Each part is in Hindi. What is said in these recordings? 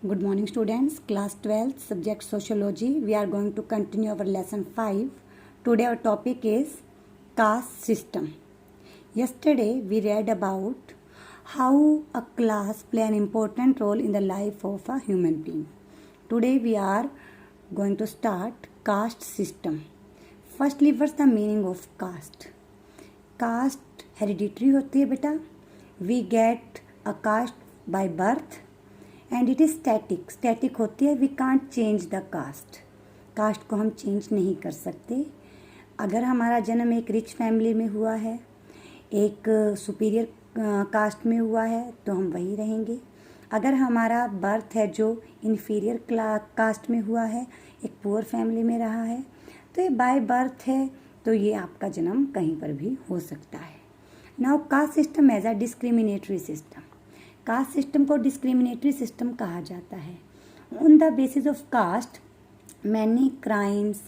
Good morning students, class 12th, subject sociology. We are going to continue our lesson 5. Today our topic is caste system. Yesterday we read about how a class play an important role in the life of a human being. Today we are going to start caste system. Firstly, what's the meaning of caste? Caste hereditary होती है बेटा. We get a caste by birth. And it is static होती है. We can't change the caste को हम चेंज नहीं कर सकते. अगर हमारा जन्म एक रिच फैमिली में हुआ है, एक सुपीरियर कास्ट में हुआ है, तो हम वही रहेंगे. अगर हमारा बर्थ है जो इन्फीरियर कास्ट में हुआ है, एक पुअर फैमिली में रहा है, तो ये बाय बर्थ है, तो ये आपका जन्म कहीं पर भी हो सकता है. Now caste system as a discriminatory system. Caste system को डिस्क्रिमिनेटरी सिस्टम कहा जाता है. On the basis of caste many crimes,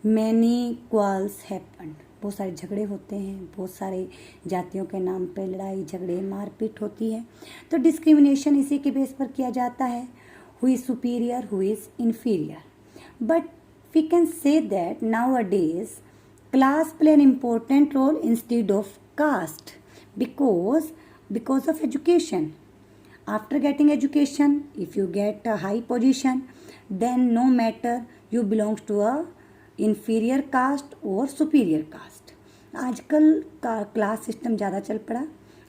many quarrels happened. बहुत सारे झगड़े होते हैं, बहुत सारे जातियों के नाम पे लड़ाई झगड़े मारपीट होती है. तो डिस्क्रिमिनेशन इसी के बेस पर किया जाता है. Who is superior, who is inferior. But we can say that nowadays class play an important role instead of caste because of education. After getting education, if you get a high position, then no matter you belong to a inferior caste or superior caste. आजकल का क्लास सिस्टम ज़्यादा चल पड़ा.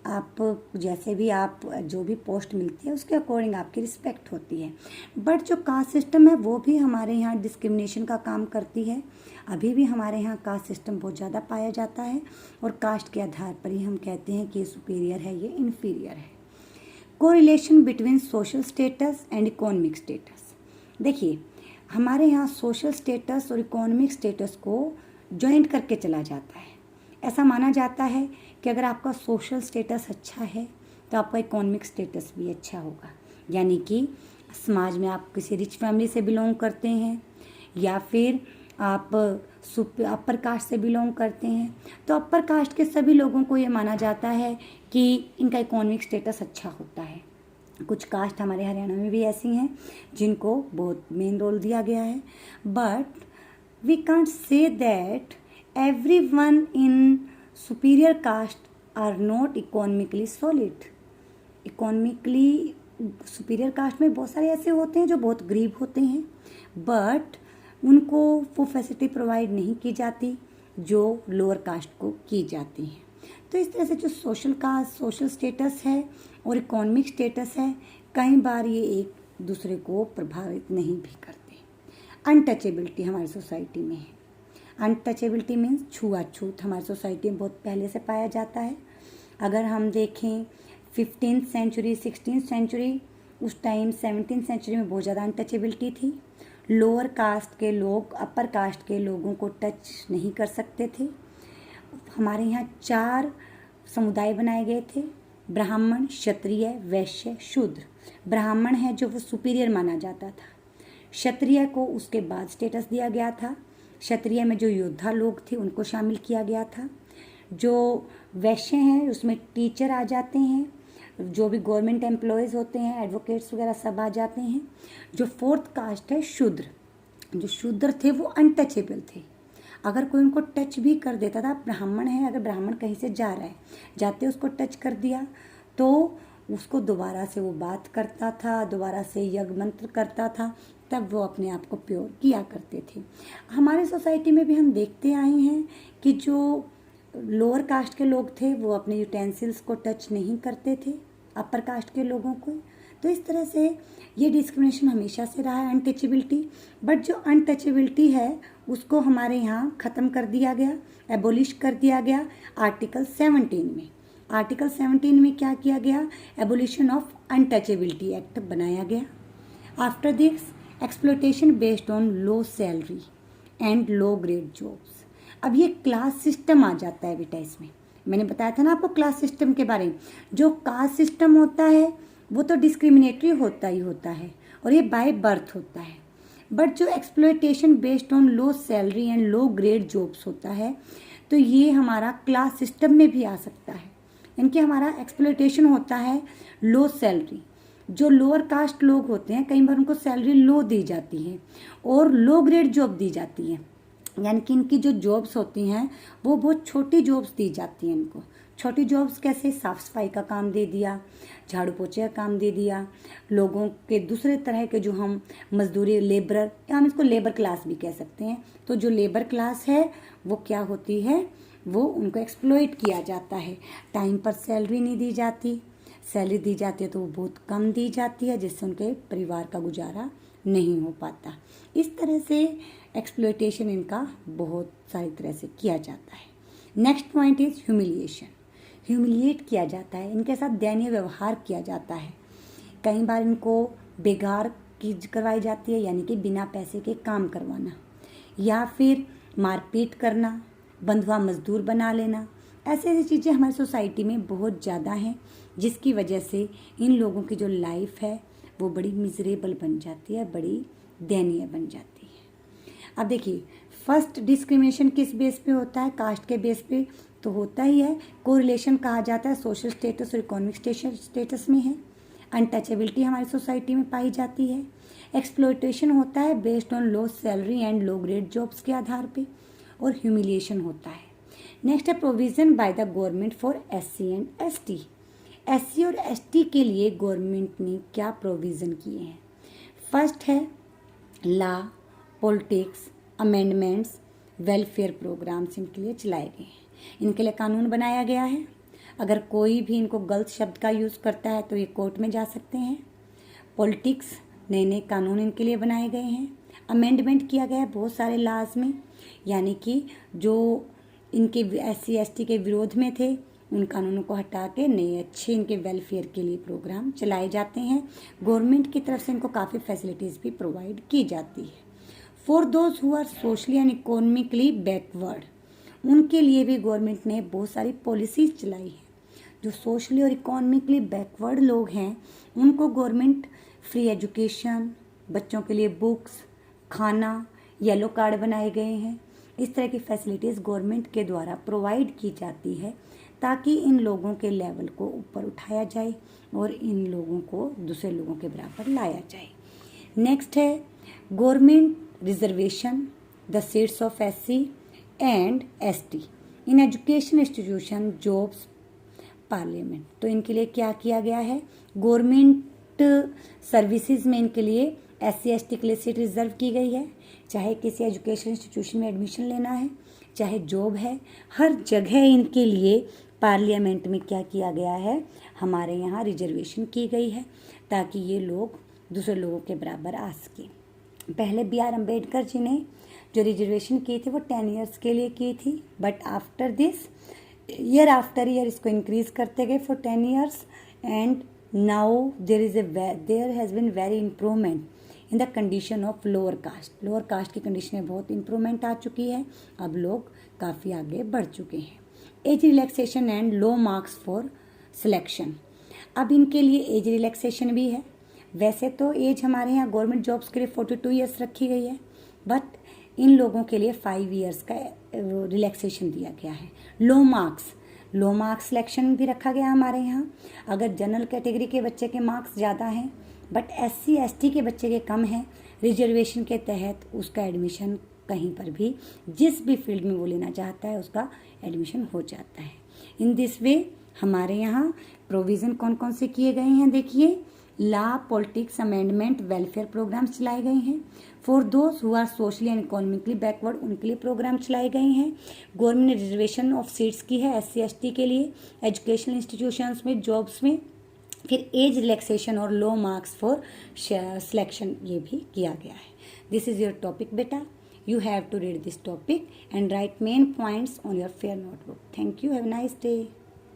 आप जैसे भी आप जो भी पोस्ट मिलती है उसके अकॉर्डिंग आपकी रिस्पेक्ट होती है. बट जो कास्ट सिस्टम है वो भी हमारे यहाँ डिस्क्रिमिनेशन का काम करती है. अभी भी हमारे यहाँ कास्ट सिस्टम बहुत ज़्यादा पाया जाता है और कास्ट के आधार पर ही हम कहते हैं कि ये सुपीरियर है, ये इन्फीरियर है. Correlation between social status and economic status. देखिए, हमारे यहाँ सोशल स्टेटस और इकोनॉमिक स्टेटस को जॉइंट करके चला जाता है. ऐसा माना जाता है कि अगर आपका सोशल स्टेटस अच्छा है तो आपका इकोनॉमिक स्टेटस भी अच्छा होगा. यानी कि समाज में आप किसी रिच फैमिली से बिलोंग करते हैं या फिर आप अपर कास्ट से बिलोंग करते हैं, तो अपर कास्ट के सभी लोगों को ये माना जाता है कि इनका इकोनॉमिक स्टेटस अच्छा होता है. कुछ कास्ट हमारे हरियाणा में भी ऐसी हैं जिनको बहुत मेन रोल दिया गया है. But we can't say that everyone in superior caste are not economically solid. Economically superior caste में बहुत सारे ऐसे होते हैं जो बहुत गरीब होते हैं, बट उनको वो फैसिलिटी प्रोवाइड नहीं की जाती जो लोअर कास्ट को की जाती हैं. तो इस तरह से जो सोशल स्टेटस है और इकोनॉमिक स्टेटस है, कई बार ये एक दूसरे को प्रभावित नहीं भी करते. अनटचेबिलिटी हमारी सोसाइटी में है. अनटचेबिलिटी मीन्स छुआछूत हमारी सोसाइटी में बहुत पहले से पाया जाता है. अगर हम देखें 15th सेंचुरी, 16th सेंचुरी, उस टाइम 17th सेंचुरी में बहुत ज़्यादा अनटचेबिलिटी थी. लोअर कास्ट के लोग अपर कास्ट के लोगों को टच नहीं कर सकते थे. हमारे यहाँ 4 समुदाय बनाए गए थे: ब्राह्मण, क्षत्रिय, वैश्य, शूद्र. ब्राह्मण है जो वो सुपीरियर माना जाता था. क्षत्रिय को उसके बाद स्टेटस दिया गया था. क्षत्रिय में जो योद्धा लोग थे उनको शामिल किया गया था. जो वैश्य हैं उसमें टीचर आ जाते हैं, जो भी गवर्नमेंट एम्प्लॉयज़ होते हैं, एडवोकेट्स वगैरह सब आ जाते हैं. जो 4th कास्ट है शूद्र. जो शूद्र थे वो अनटचेबल थे. अगर कोई उनको टच भी कर देता था, ब्राह्मण है, अगर ब्राह्मण कहीं से जा रहा है, जाते उसको टच कर दिया तो उसको दोबारा से वो बात करता था, दोबारा से यज्ञ मंत्र करता था, तब वो अपने आप को प्योर किया करते थे. हमारे सोसाइटी में भी हम देखते आए हैं कि जो लोअर कास्ट के लोग थे वो अपने यूटेंसिल्स को टच नहीं करते थे अपर कास्ट के लोगों को. तो इस तरह से ये डिस्क्रिमिनेशन हमेशा से रहा है, अनटचेबिलिटी. बट जो अनटचेबिलिटी है उसको हमारे यहाँ ख़त्म कर दिया गया, एबोलिश कर दिया गया आर्टिकल 17 में. आर्टिकल 17 में क्या किया गया? एबोलिशन ऑफ अनटचेबिलिटी एक्ट बनाया गया. After this exploitation based on low salary and low grade jobs. अब ये क्लास सिस्टम आ जाता है बेटा. इसमें मैंने बताया था ना आपको क्लास सिस्टम के बारे में. जो कास्ट सिस्टम होता है वो तो डिस्क्रिमिनेटरी होता ही होता है और ये बाय बर्थ होता है. बट जो exploitation based on low salary and low grade jobs होता है, तो ये हमारा क्लास सिस्टम में भी आ सकता है. इनके हमारा एक्सप्लॉयटेशन होता है लो सैलरी. जो लोअर कास्ट लोग होते हैं कई बार उनको सैलरी लो दी जाती है और लो ग्रेड जॉब दी जाती है, यानी कि इनकी जो जॉब्स होती हैं वो बहुत छोटी जॉब्स दी जाती हैं इनको। छोटी जॉब्स कैसे, साफ सफाई का काम दे दिया, झाड़ू पोछे का काम दे दिया, लोगों के दूसरे तरह के जो हम मजदूरी लेबरर, या हम इसको लेबर क्लास भी कह सकते हैं। तो जो लेबर क्लास है वो क्या होती है, वो उनको एक्सप्लॉइट किया जाता है। टाइम पर सैलरी नहीं दी जाती, सैलरी दी जाती है तो वो बहुत कम दी जाती है, जिससे उनके परिवार का गुजारा नहीं हो पाता। इस तरह से एक्सप्लॉइटेशन इनका बहुत सारी तरह से किया जाता है। Next point is humiliation. Humiliate किया जाता है, इनके साथ दयनीय व्यवहार किया जाता है। कई बार इनको बेगार की करवाई जाती है, यानी कि बिना पैसे के काम करवाना, या फिर मारपीट करना, बंधुआ मजदूर बना लेना। ऐसी ऐसी चीज़ें हमारी सोसाइटी में बहुत ज़्यादा हैं, जिसकी वजह से इन लोगों की जो लाइफ है वो बड़ी मिजरेबल बन जाती है, बड़ी दयनीय बन जाती है। अब देखिए, फर्स्ट डिस्क्रिमिनेशन किस बेस पे होता है, कास्ट के बेस पे तो होता ही है। कोरिलेशन कहा जाता है, सोशल स्टेटस और इकोनॉमिक स्टेटस में है। अनटचेबिलिटी हमारी सोसाइटी में पाई जाती है। एक्सप्लॉयटेशन होता है based on low salary and low grade jobs के आधार पे, और ह्यूमिलिएशन होता है। नेक्स्ट है provision by the government for SC and ST। SC और ST के लिए गवर्नमेंट ने क्या प्रोविज़न किए हैं। फर्स्ट है law, politics, amendments, welfare programs इनके लिए चलाए गए हैं। इनके लिए कानून बनाया गया है। अगर कोई भी इनको गलत शब्द का यूज़ करता है तो ये कोर्ट में जा सकते हैं। पॉलिटिक्स, नए नए कानून इनके लिए बनाए गए हैं। अमेंडमेंट किया गया है बहुत सारे लॉज में, यानी कि जो इनके SC ST के विरोध में थे उन कानूनों को हटा के नए अच्छे इनके वेलफेयर के लिए प्रोग्राम चलाए जाते हैं। गवर्नमेंट की तरफ से इनको काफ़ी फैसिलिटीज़ भी प्रोवाइड की जाती है। For those who are socially and economically backward, उनके लिए भी गवर्नमेंट ने बहुत सारी पॉलिसीज़ चलाई है। जो सोशली और इकोनॉमिकली बैकवर्ड लोग हैं उनको गवर्नमेंट फ्री एजुकेशन, बच्चों के लिए बुक्स, खाना, येलो कार्ड बनाए गए हैं। इस तरह की फैसिलिटीज़ गवर्नमेंट के द्वारा प्रोवाइड की जाती है ताकि इन लोगों के लेवल को ऊपर उठाया जाए और इन लोगों को दूसरे लोगों के बराबर लाया जाए। नेक्स्ट है government reservation the seats of SC and ST in education institution, jobs, parliament. तो इनके लिए क्या किया गया है, गवर्नमेंट सर्विसेज में इनके लिए SC ST के लिए सीट रिजर्व की गई है। चाहे किसी एजुकेशन इंस्टीट्यूशन में एडमिशन लेना है, चाहे जॉब है, हर जगह इनके लिए पार्लियामेंट में क्या किया गया है, हमारे यहाँ रिजर्वेशन की गई है ताकि ये लोग दूसरे लोगों के बराबर आ सके। पहले BR अम्बेडकर जी ने जो रिजर्वेशन की थी वो 10 ईयर्स के लिए की थी, but after this year after year इसको इंक्रीज करते गए for 10 years, and now there has been very improvement in the condition of lower caste. Lower caste की कंडीशन में बहुत इम्प्रूवमेंट आ चुकी है, अब लोग काफ़ी आगे बढ़ चुके हैं। Age relaxation and low marks for selection, अब इनके लिए एज रिलैक्सेशन भी है। वैसे तो एज हमारे यहाँ गवर्नमेंट जॉब्स के लिए 42 ईयर्स रखी गई है, बट इन लोगों के लिए 5 ईयर्स का रिलैक्सेशन दिया गया है। लो मार्क्स सिलेक्शन भी रखा गया हमारे यहाँ। अगर जनरल कैटेगरी के बच्चे के मार्क्स ज़्यादा हैं बट SC ST के बच्चे के कम हैं, रिजर्वेशन के तहत उसका एडमिशन कहीं पर भी जिस भी फील्ड में वो लेना चाहता है उसका एडमिशन हो जाता है। इन दिस वे हमारे यहाँ प्रोविज़न कौन कौन से किए गए हैं, देखिए law, politics, amendment, welfare programs चलाए गए हैं। For those who are socially and economically backward, उनके लिए प्रोग्राम चलाए गए हैं। गवर्नमेंट ने रिजर्वेशन ऑफ सीट्स की है SC ST के लिए, एजुकेशनल इंस्टीट्यूशंस में, जॉब्स में। फिर एज रिलैक्सेशन और लो मार्क्स फॉर सिलेक्शन ये भी किया गया है। दिस इज योर टॉपिक बेटा, you have to read this topic and write main points on your fair notebook. Thank you. Have a nice day.